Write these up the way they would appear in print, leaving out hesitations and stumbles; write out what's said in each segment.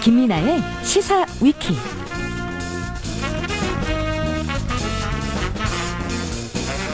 김민아의 시사 위키.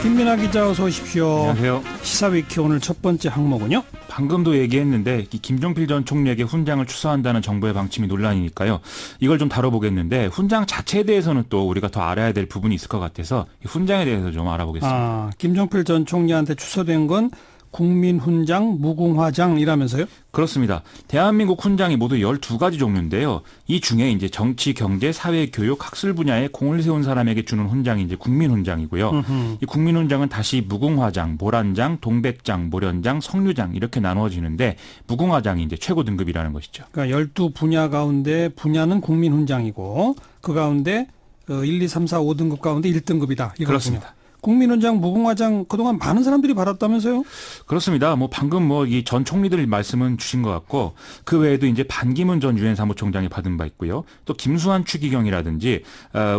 김민아 기자 어서 오십시오. 안녕하세요. 시사 위키 오늘 첫 번째 항목은요? 방금도 얘기했는데 김종필 전 총리에게 훈장을 추서한다는 정부의 방침이 논란이니까요. 이걸 좀 다뤄보겠는데 훈장 자체에 대해서는 또 우리가 더 알아야 될 부분이 있을 것 같아서 이 훈장에 대해서 좀 알아보겠습니다. 김종필 전 총리한테 추서된 건 국민훈장, 무궁화장이라면서요? 그렇습니다. 대한민국 훈장이 모두 12가지 종류인데요. 이 중에 이제 정치, 경제, 사회, 교육, 학술 분야에 공을 세운 사람에게 주는 훈장이 이제 국민훈장이고요. 이 국민훈장은 다시 무궁화장, 모란장, 동백장, 모련장, 석류장 이렇게 나누어지는데 무궁화장이 이제 최고 등급이라는 것이죠. 그러니까 12분야 가운데 분야는 국민훈장이고 그 가운데 1, 2, 3, 4, 5등급 가운데 1등급이다. 이거군요. 그렇습니다. 국민훈장, 무궁화장 그동안 많은 사람들이 받았다면서요? 그렇습니다. 방금 이 전 총리들 말씀은 주신 것 같고 그 외에도 이제 반기문 전 유엔 사무총장이 받은 바 있고요. 또 김수환 추기경이라든지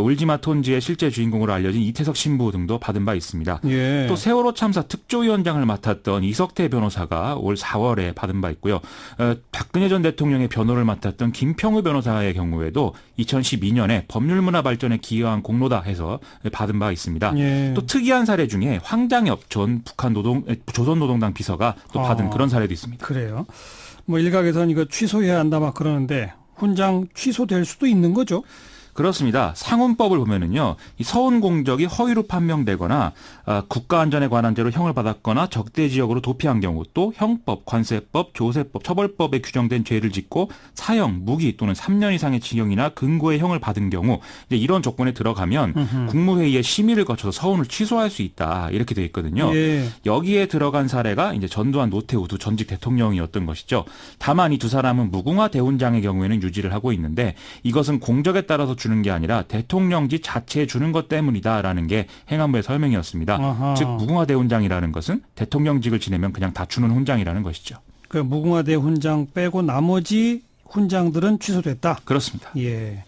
울지마 톤지의 실제 주인공으로 알려진 이태석 신부 등도 받은 바 있습니다. 예. 또 세월호 참사 특조위원장을 맡았던 이석태 변호사가 올 4월에 받은 바 있고요. 박근혜 전 대통령의 변호를 맡았던 김평우 변호사의 경우에도 2012년에 법률문화 발전에 기여한 공로다 해서 받은 바 있습니다. 예. 또 특이한 사례 중에 황장엽 전 북한 조선노동당 비서가 또 받은 그런 사례도 있습니다. 그래요. 일각에서는 이거 취소해야 한다 막 그러는데 훈장 취소될 수도 있는 거죠? 그렇습니다. 상훈법을 보면은요, 이 서운 공적이 허위로 판명되거나 국가안전에 관한 죄로 형을 받았거나 적대 지역으로 도피한 경우, 또 형법, 관세법, 조세법, 처벌법에 규정된 죄를 짓고 사형, 무기 또는 3년 이상의 징역이나 금고의 형을 받은 경우, 이제 이런 조건에 들어가면 국무회의의 심의를 거쳐서 서운을 취소할 수 있다 이렇게 돼 있거든요. 예. 여기에 들어간 사례가 이제 전두환, 노태우 두 전직 대통령이었던 것이죠. 다만 이 두 사람은 무궁화 대훈장의 경우에는 유지를 하고 있는데 이것은 공적에 따라서 주는 게 아니라 대통령직 자체에 주는 것 때문이다라는 게 행안부의 설명이었습니다. 아하. 즉 무궁화 대훈장이라는 것은 대통령직을 지내면 그냥 다 주는 훈장이라는 것이죠. 그 무궁화 대훈장 빼고 나머지 훈장들은 취소됐다. 그렇습니다. 예.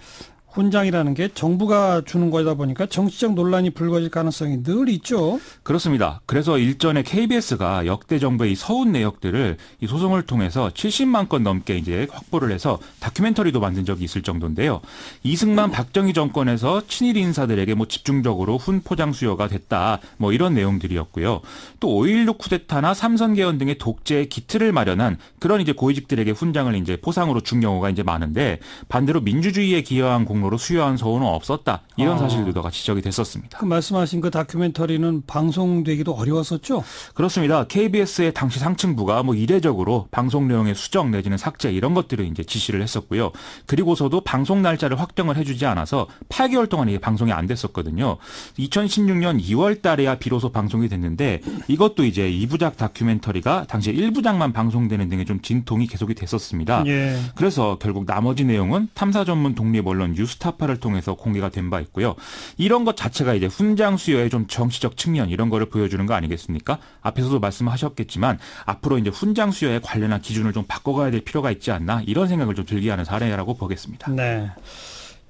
훈장이라는 게 정부가 주는 거다 보니까 정치적 논란이 불거질 가능성이 늘 있죠. 그렇습니다. 그래서 일전에 KBS가 역대 정부의 이 서운 내역들을 이 소송을 통해서 70만 건 넘게 이제 확보를 해서 다큐멘터리도 만든 적이 있을 정도인데요. 이승만 박정희 정권에서 친일 인사들에게 집중적으로 훈 포장 수요가 됐다. 이런 내용들이었고요. 또 5.16 쿠데타나 삼선 개헌 등의 독재의 기틀을 마련한 그런 이제 고위직들에게 훈장을 이제 포상으로 준 경우가 이제 많은데 반대로 민주주의에 기여한 공로로 수여한 서운은 없었다. 이런 사실들도 같이 지적이 됐었습니다. 그 말씀하신 그 다큐멘터리는 방송되기도 어려웠었죠? 그렇습니다. KBS의 당시 상층부가 이례적으로 방송 내용의 수정 내지는 삭제 이런 것들을 이제 지시를 했었고요. 그리고서도 방송 날짜를 확정을 해주지 않아서 8개월 동안 이게 방송이 안 됐었거든요. 2016년 2월 달에야 비로소 방송이 됐는데 이것도 이제 2부작 다큐멘터리가 당시에 1부작만 방송되는 등의 좀 진통이 계속이 됐었습니다. 예. 그래서 결국 나머지 내용은 탐사 전문 독립 언론 뉴스타파를 통해서 공개가 된 바 있고요. 이런 것 자체가 이제 훈장 수여의 좀 정치적 측면 이런 거를 보여주는 거 아니겠습니까? 앞에서도 말씀하셨겠지만 앞으로 이제 훈장 수여에 관련한 기준을 좀 바꿔가야 될 필요가 있지 않나 이런 생각을 좀 들게 하는 사례라고 보겠습니다. 네.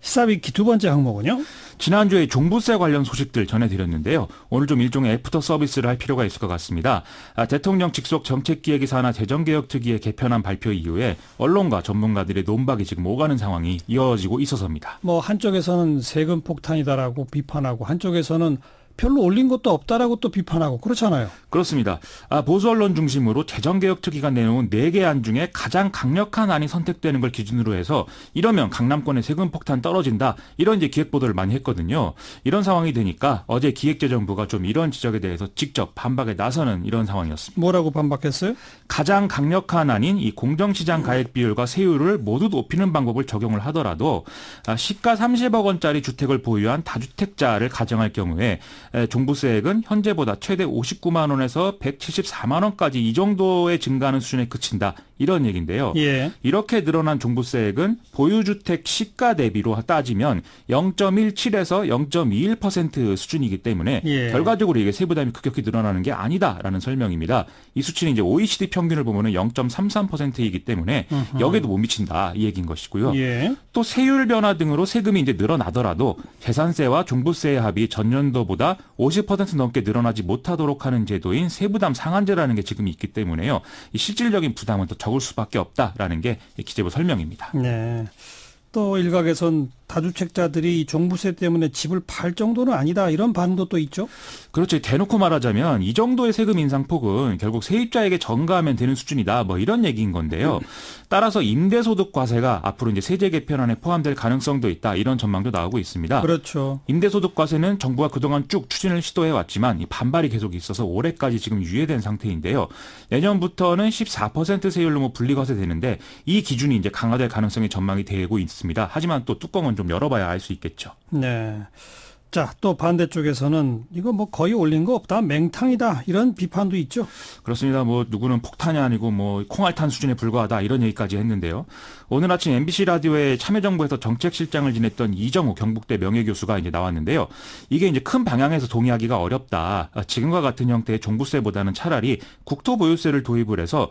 시사위키 두 번째 항목은요? 지난주에 종부세 관련 소식들 전해드렸는데요. 오늘 좀 일종의 애프터 서비스를 할 필요가 있을 것 같습니다. 대통령 직속 정책기획이사 하나 재정개혁특위의 개편안 발표 이후에 언론과 전문가들의 논박이 지금 오가는 상황이 이어지고 있어서입니다. 한쪽에서는 세금 폭탄이다라고 비판하고 한쪽에서는 별로 올린 것도 없다라고 또 비판하고 그렇잖아요. 그렇습니다. 보수 언론 중심으로 재정개혁특위가 내놓은 4개 안 중에 가장 강력한 안이 선택되는 걸 기준으로 해서 이러면 강남권의 세금 폭탄 떨어진다. 이런 이제 기획 보도를 많이 했거든요. 이런 상황이 되니까 어제 기획재정부가 좀 이런 지적에 대해서 직접 반박에 나서는 이런 상황이었습니다. 뭐라고 반박했어요? 가장 강력한 안인 이 공정시장 가액 비율과 세율을 모두 높이는 방법을 적용을 하더라도 시가 30억 원짜리 주택을 보유한 다주택자를 가정할 경우에 종부세액은 현재보다 최대 59만 원에서 174만 원까지 이 정도의 증가하는 수준에 그친다. 이런 얘기인데요. 예. 이렇게 늘어난 종부세액은 보유주택 시가 대비로 따지면 0.17에서 0.21% 수준이기 때문에 예. 결과적으로 이게 세부담이 급격히 늘어나는 게 아니다라는 설명입니다. 이 수치는 이제 OECD 평균을 보면은 0.33%이기 때문에 여기도 못 미친다 이 얘기인 것이고요. 예. 또 세율 변화 등으로 세금이 이제 늘어나더라도 재산세와 종부세의 합이 전년도보다 50% 넘게 늘어나지 못하도록 하는 제도인 세부담 상한제라는 게 지금 있기 때문에요. 이 실질적인 부담은 더 적을 수밖에 없다라는 게 기재부 설명입니다. 네. 또 일각에선 다주택자들이 이 종부세 때문에 집을 팔 정도는 아니다 이런 반응도 또 있죠. 그렇죠. 대놓고 말하자면 이 정도의 세금 인상폭은 결국 세입자에게 전가하면 되는 수준이다. 뭐 이런 얘기인 건데요. 따라서 임대소득과세가 앞으로 이제 세제 개편안에 포함될 가능성도 있다. 이런 전망도 나오고 있습니다. 그렇죠. 임대소득과세는 정부가 그동안 쭉 추진을 시도해 왔지만 이 반발이 계속 있어서 올해까지 지금 유예된 상태인데요. 내년부터는 14% 세율로 뭐 분리과세 되는데 이 기준이 이제 강화될 가능성이 전망이 되고 있습니다. 하지만 또 뚜껑은 좀 열어봐야 알 수 있겠죠. 네. 자, 또 반대쪽에서는 이거 뭐 거의 올린 거 없다, 맹탕이다 이런 비판도 있죠. 그렇습니다. 뭐 누구는 폭탄이 아니고 뭐 콩알탄 수준에 불과하다 이런 얘기까지 했는데요. 오늘 아침 MBC 라디오에 참여정부에서 정책실장을 지냈던 이정우 경북대 명예교수가 이제 나왔는데요. 이게 이제 큰 방향에서 동의하기가 어렵다. 지금과 같은 형태의 종부세보다는 차라리 국토보유세를 도입을 해서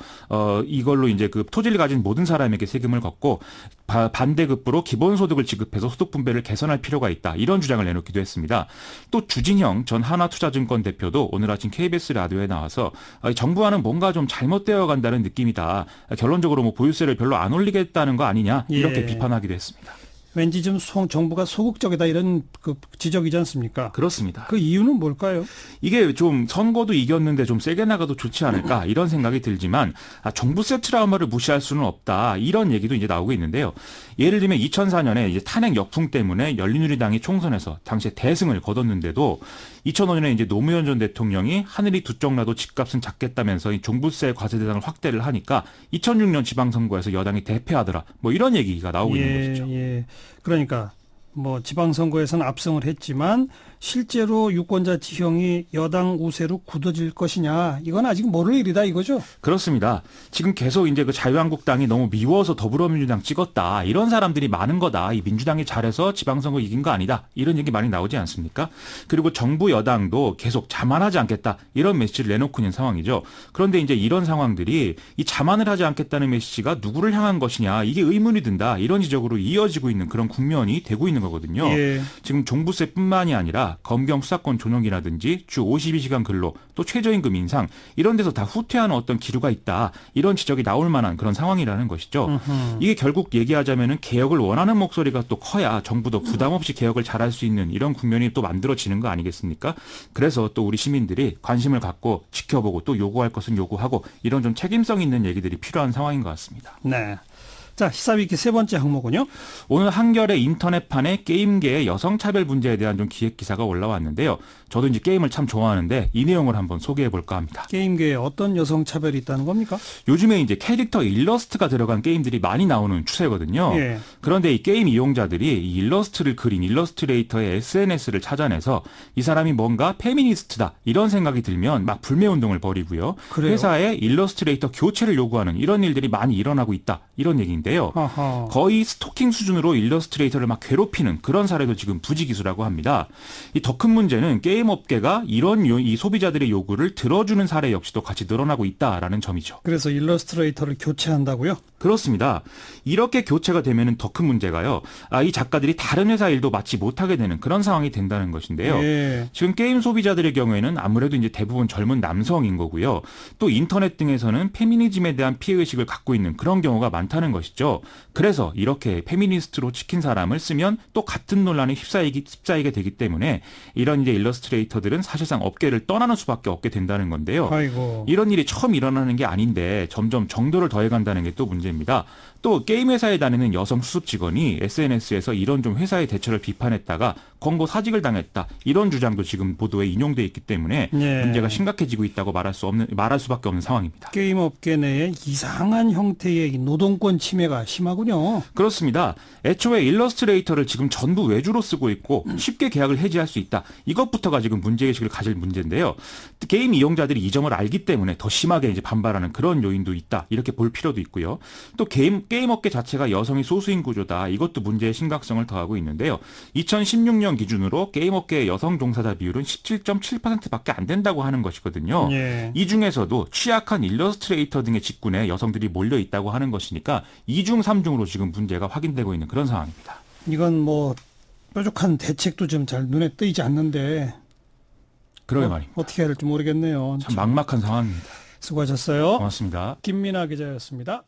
이걸로 이제 그 토지를 가진 모든 사람에게 세금을 걷고 반대급부로 기본소득을 지급해서 소득 분배를 개선할 필요가 있다. 이런 주장을 내놓기도 했습니다. 또 주진형 전 하나투자증권 대표도 오늘 아침 KBS 라디오에 나와서 정부와는 뭔가 좀 잘못되어 간다는 느낌이다. 결론적으로 뭐 보유세를 별로 안 올리겠다는 거 아니냐 이렇게 비판하기도 했습니다. 왠지 좀 정부가 소극적이다 이런 그 지적이지 않습니까? 그렇습니다. 그 이유는 뭘까요? 이게 좀 선거도 이겼는데 좀 세게 나가도 좋지 않을까 이런 생각이 들지만 종부세 트라우마를 무시할 수는 없다 이런 얘기도 이제 나오고 있는데요. 예를 들면 2004년에 이제 탄핵 역풍 때문에 열린우리당이 총선에서 당시에 대승을 거뒀는데도 2005년에 이제 노무현 전 대통령이 하늘이 두 쪽 나도 집값은 작겠다면서 이 종부세 과세 대상을 확대를 하니까 2006년 지방선거에서 여당이 대패하더라. 뭐 이런 얘기가 나오고 있는 것이죠. 예. 그러니까 뭐 지방선거에서는 압승을 했지만 실제로 유권자 지형이 여당 우세로 굳어질 것이냐 이건 아직 모를 일이다 이거죠. 그렇습니다. 지금 계속 이제 그 자유한국당이 너무 미워서 더불어민주당 찍었다 이런 사람들이 많은 거다. 이 민주당이 잘해서 지방선거 이긴 거 아니다 이런 얘기 많이 나오지 않습니까? 그리고 정부 여당도 계속 자만하지 않겠다 이런 메시지를 내놓고 있는 상황이죠. 그런데 이제 이런 상황들이 이 자만을 하지 않겠다는 메시지가 누구를 향한 것이냐 이게 의문이 든다 이런 지적으로 이어지고 있는 그런 국면이 되고 있는 거거든요. 예. 지금 종부세뿐만이 아니라 검경 수사권 조정이라든지 주 52시간 근로 또 최저임금 인상 이런 데서 다 후퇴하는 어떤 기류가 있다. 이런 지적이 나올 만한 그런 상황이라는 것이죠. 이게 결국 얘기하자면은 개혁을 원하는 목소리가 또 커야 정부도 부담 없이 개혁을 잘할 수 있는 이런 국면이 또 만들어지는 거 아니겠습니까? 그래서 또 우리 시민들이 관심을 갖고 지켜보고 또 요구할 것은 요구하고 이런 좀 책임성 있는 얘기들이 필요한 상황인 것 같습니다. 네. 자, 시사위키 세 번째 항목은요. 오늘 한겨레 인터넷판에 게임계의 여성차별 문제에 대한 좀 기획 기사가 올라왔는데요. 저도 이제 게임을 참 좋아하는데 이 내용을 한번 소개해 볼까 합니다. 게임계에 어떤 여성 차별이 있다는 겁니까? 요즘에 이제 캐릭터 일러스트가 들어간 게임들이 많이 나오는 추세거든요. 예. 그런데 이 게임 이용자들이 이 일러스트를 그린 일러스트레이터의 SNS를 찾아내서 이 사람이 뭔가 페미니스트다 이런 생각이 들면 막 불매 운동을 벌이고요. 그래요? 회사에 일러스트레이터 교체를 요구하는 이런 일들이 많이 일어나고 있다 이런 얘기인데요. 아하. 거의 스토킹 수준으로 일러스트레이터를 막 괴롭히는 그런 사례도 지금 부지기수라고 합니다. 이 더 큰 문제는 게임 업계가 이런 이 소비자들의 요구를 들어주는 사례 역시도 같이 늘어나고 있다라는 점이죠. 그래서 일러스트레이터를 교체한다고요? 그렇습니다. 이렇게 교체가 되면은 더 큰 문제가요. 이 작가들이 다른 회사 일도 맡지 못하게 되는 그런 상황이 된다는 것인데요. 예. 지금 게임 소비자들의 경우에는 아무래도 이제 대부분 젊은 남성인 거고요. 또 인터넷 등에서는 페미니즘에 대한 피해의식을 갖고 있는 그런 경우가 많다는 것이죠. 그래서 이렇게 페미니스트로 찍힌 사람을 쓰면 또 같은 논란에 휩싸이게 되기 때문에 이런 이제 일러스트레이터들은 사실상 업계를 떠나는 수밖에 없게 된다는 건데요. 아이고. 이런 일이 처음 일어나는 게 아닌데 점점 정도를 더해간다는 게 또 문제입니다. 또 게임 회사에 다니는 여성 수습 직원이 SNS에서 이런 좀 회사의 대처를 비판했다가 권고 사직을 당했다. 이런 주장도 지금 보도에 인용돼 있기 때문에 예. 문제가 심각해지고 있다고 말할 수밖에 없는 상황입니다. 게임 업계 내에 이상한 형태의 이 노동권 침해가 심하군요. 그렇습니다. 애초에 일러스트레이터를 지금 전부 외주로 쓰고 있고 쉽게 계약을 해지할 수 있다. 이것부터가 지금 문제의식을 가질 문제인데요. 게임 이용자들이 이 점을 알기 때문에 더 심하게 이제 반발하는 그런 요인도 있다. 이렇게 볼 필요도 있고요. 또 게임 업계 자체가 여성이 소수인 구조다. 이것도 문제의 심각성을 더하고 있는데요. 2016년 기준으로 게임 업계의 여성 종사자 비율은 17.7%밖에 안 된다고 하는 것이거든요. 예. 이 중에서도 취약한 일러스트레이터 등의 직군에 여성들이 몰려 있다고 하는 것이니까 2중 3중으로 지금 문제가 확인되고 있는 그런 상황입니다. 이건 뭐 뾰족한 대책도 좀 잘 눈에 띄지 않는데 그러게 말입니다. 어떻게 해야 될지 모르겠네요. 참 막막한 상황입니다. 수고하셨어요. 고맙습니다. 김민아 기자였습니다.